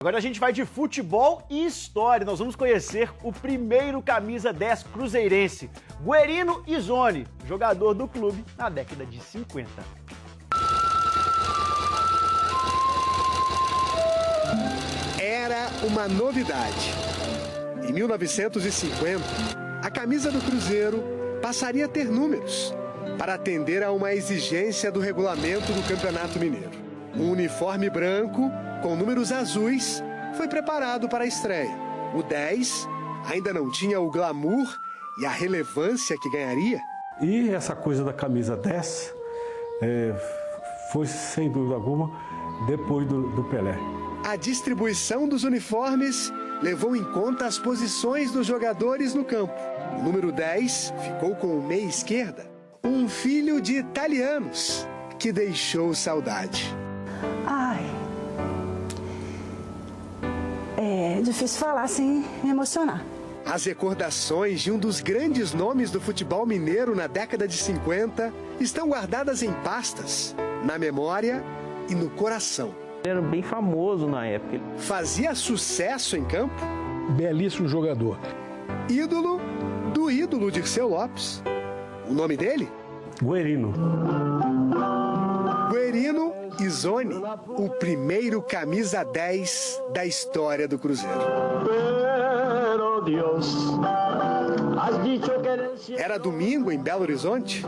Agora a gente vai de futebol e história. Nós vamos conhecer o primeiro camisa 10 cruzeirense, Guerino Izone, jogador do clube na década de 50. Era uma novidade. Em 1950, a camisa do Cruzeiro passaria a ter números para atender a uma exigência do regulamento do Campeonato Mineiro. Um uniforme branco com números azuis foi preparado para a estreia. O 10 ainda não tinha o glamour e a relevância que ganharia. E essa coisa da camisa 10 foi, sem dúvida alguma, depois do Pelé. A distribuição dos uniformes levou em conta as posições dos jogadores no campo. O número 10 ficou com o meia esquerda, um filho de italianos que deixou saudade. Ai, é difícil falar sem me emocionar. As recordações de um dos grandes nomes do futebol mineiro na década de 50 estão guardadas em pastas, na memória e no coração. Ele era bem famoso na época. Fazia sucesso em campo. Belíssimo jogador. Ídolo do ídolo Dirceu Lopes. O nome dele? Guerino. Guerino Izone, o primeiro camisa 10 da história do Cruzeiro. Era domingo em Belo Horizonte,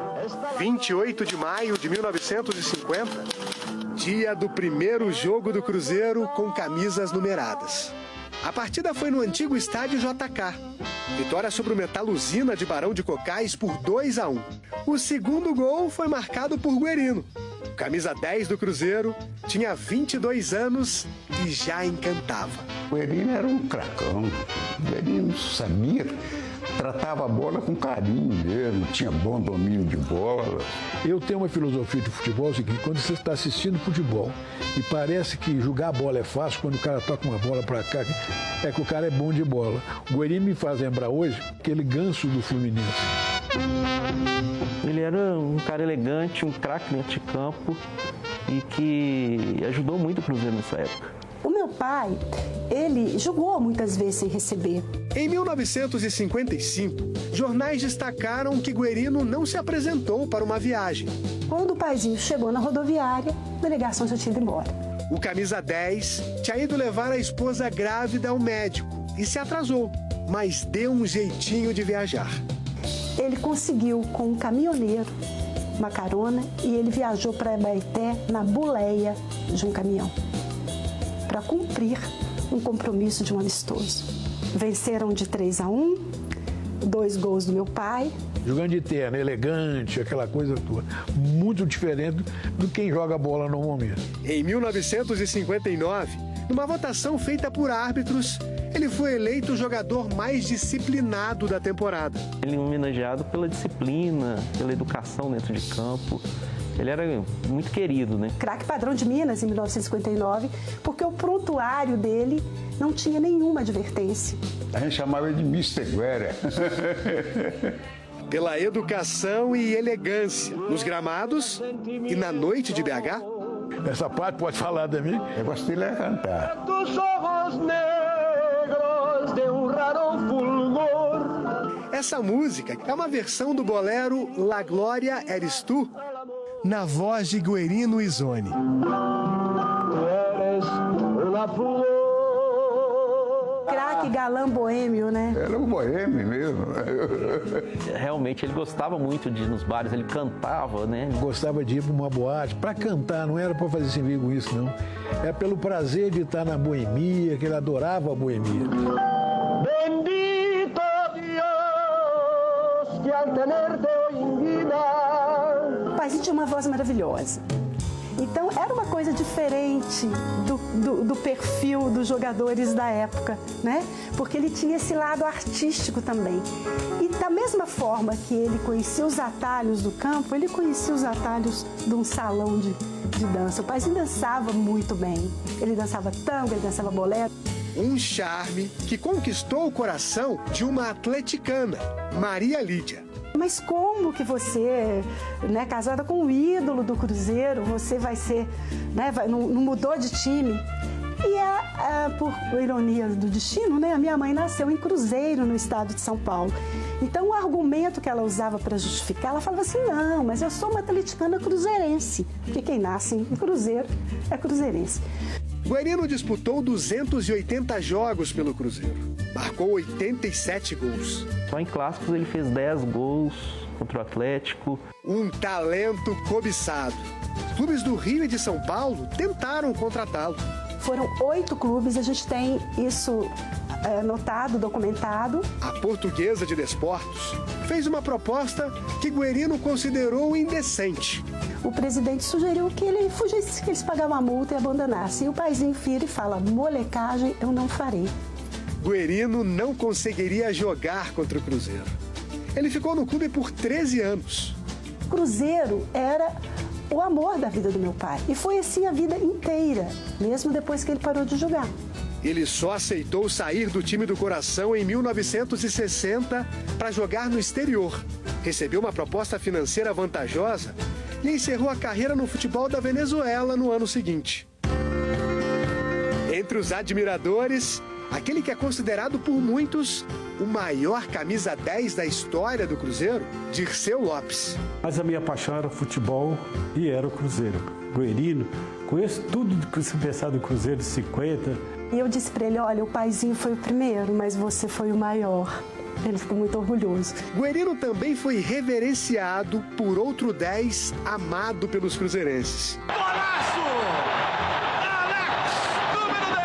28 de maio de 1950, dia do primeiro jogo do Cruzeiro com camisas numeradas. A partida foi no antigo estádio JK. Vitória sobre o Metaluzina de Barão de Cocais por 2-1. O segundo gol foi marcado por Guerino. O camisa 10 do Cruzeiro tinha 22 anos e já encantava. O Guerino era um cracão. O Guerino sabia, tratava a bola com carinho mesmo, tinha bom domínio de bola. Eu tenho uma filosofia de futebol, é o seguinte: quando você está assistindo futebol e parece que jogar a bola é fácil, quando o cara toca uma bola para cá, é que o cara é bom de bola. O Guerino me faz lembrar hoje aquele Ganso do Fluminense. Ele era um cara elegante, um craque dentro de campo e que ajudou muito o Cruzeiro nessa época. O meu pai, ele jogou muitas vezes sem receber. Em 1955, jornais destacaram que Guerino não se apresentou para uma viagem. Quando o paizinho chegou na rodoviária, a delegação já tinha ido embora. O camisa 10 tinha ido levar a esposa grávida ao médico e se atrasou, mas deu um jeitinho de viajar. Ele conseguiu, com um caminhoneiro, uma carona, e ele viajou para Abaeté na boleia de um caminhão, para cumprir um compromisso de um amistoso. Venceram de 3-1, 2 gols do meu pai. Jogando de terno, elegante, aquela coisa toda. Muito diferente do quem joga bola normalmente. Em 1959, numa votação feita por árbitros, ele foi eleito o jogador mais disciplinado da temporada. Ele é homenageado pela disciplina, pela educação dentro de campo. Ele era muito querido, né? Craque padrão de Minas em 1959, porque o prontuário dele não tinha nenhuma advertência. A gente chamava ele de Mr. Guerra. Pela educação e elegância nos gramados e na noite de BH. Essa parte pode falar de mim? Eu gosto dele é cantar. Essa música é uma versão do bolero La Glória Eres Tu, na voz de Guerino Izone. Craque galã boêmio, né? Era um boêmio mesmo. Realmente ele gostava muito de ir nos bares, ele cantava, né? Gostava de ir para uma boate para cantar, não era para fazer serviço com isso, não. É pelo prazer de estar na boemia, que ele adorava a boemia. Bendito Deus que al tenerte hoy en vida. O paizinho tinha uma voz maravilhosa. Então, era uma coisa diferente do perfil dos jogadores da época, né? Porque ele tinha esse lado artístico também. E da mesma forma que ele conhecia os atalhos do campo, ele conhecia os atalhos de um salão de dança. O paizinho dançava muito bem. Ele dançava tango, ele dançava bolero. Um charme que conquistou o coração de uma atleticana, Maria Lídia. Mas como que você, né, casada com um ídolo do Cruzeiro, você vai ser, né, não mudou de time? E por ironia do destino, né, a minha mãe nasceu em Cruzeiro, no estado de São Paulo. Então, o argumento que ela usava para justificar, ela falava assim, não, mas eu sou uma atleticana cruzeirense, porque quem nasce em Cruzeiro é cruzeirense. Guerino disputou 280 jogos pelo Cruzeiro. Marcou 87 gols. Só em clássicos ele fez 10 gols contra o Atlético. Um talento cobiçado. Clubes do Rio e de São Paulo tentaram contratá-lo. Foram 8 clubes, a gente tem isso anotado, documentado. A Portuguesa de Desportos fez uma proposta que Guerino considerou indecente. O presidente sugeriu que ele fugisse, que eles pagavam a multa e abandonassem. E o paizinho vira e fala, molecagem eu não farei. Guerino não conseguiria jogar contra o Cruzeiro. Ele ficou no clube por 13 anos. O Cruzeiro era o amor da vida do meu pai. E foi assim a vida inteira, mesmo depois que ele parou de jogar. Ele só aceitou sair do time do coração em 1960 para jogar no exterior. Recebeu uma proposta financeira vantajosa e encerrou a carreira no futebol da Venezuela no ano seguinte. Entre os admiradores, aquele que é considerado por muitos o maior camisa 10 da história do Cruzeiro, Dirceu Lopes. Mas a minha paixão era o futebol e era o Cruzeiro. Guerino, conheço tudo que você pensar do Cruzeiro de 50. E eu disse para ele, olha, o paizinho foi o primeiro, mas você foi o maior. Ele ficou muito orgulhoso. Guerino também foi reverenciado por outro 10 amado pelos cruzeirenses. Golaço! Alex, número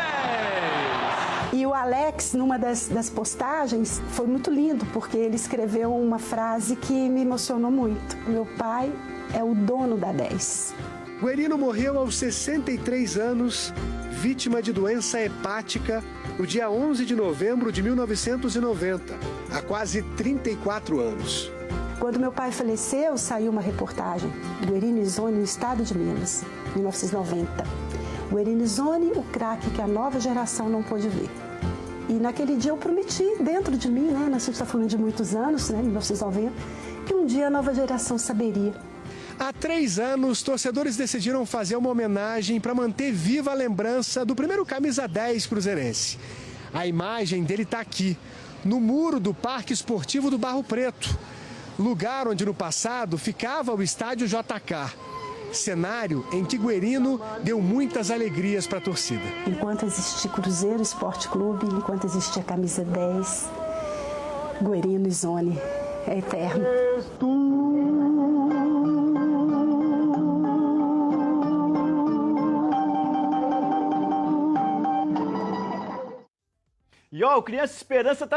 10! E o Alex, numa das postagens, foi muito lindo, porque ele escreveu uma frase que me emocionou muito. Meu pai é o dono da 10. Guerino morreu aos 63 anos, vítima de doença hepática, no dia 11 de novembro de 1990, há quase 34 anos. Quando meu pai faleceu, saiu uma reportagem, Guerino Izone no estado de Minas, 1990. Guerino Izone, o craque que a nova geração não pôde ver. E naquele dia eu prometi, dentro de mim, né, a gente está falando de muitos anos, né, 1990, que um dia a nova geração saberia. Há 3 anos, torcedores decidiram fazer uma homenagem para manter viva a lembrança do primeiro camisa 10 cruzeirense. A imagem dele está aqui, no muro do Parque Esportivo do Barro Preto, lugar onde no passado ficava o estádio JK, cenário em que Guerino deu muitas alegrias para a torcida. Enquanto existir Cruzeiro Esporte Clube, enquanto existir a camisa 10, Guerino Izone é eterno. E ó, o Criança Esperança tá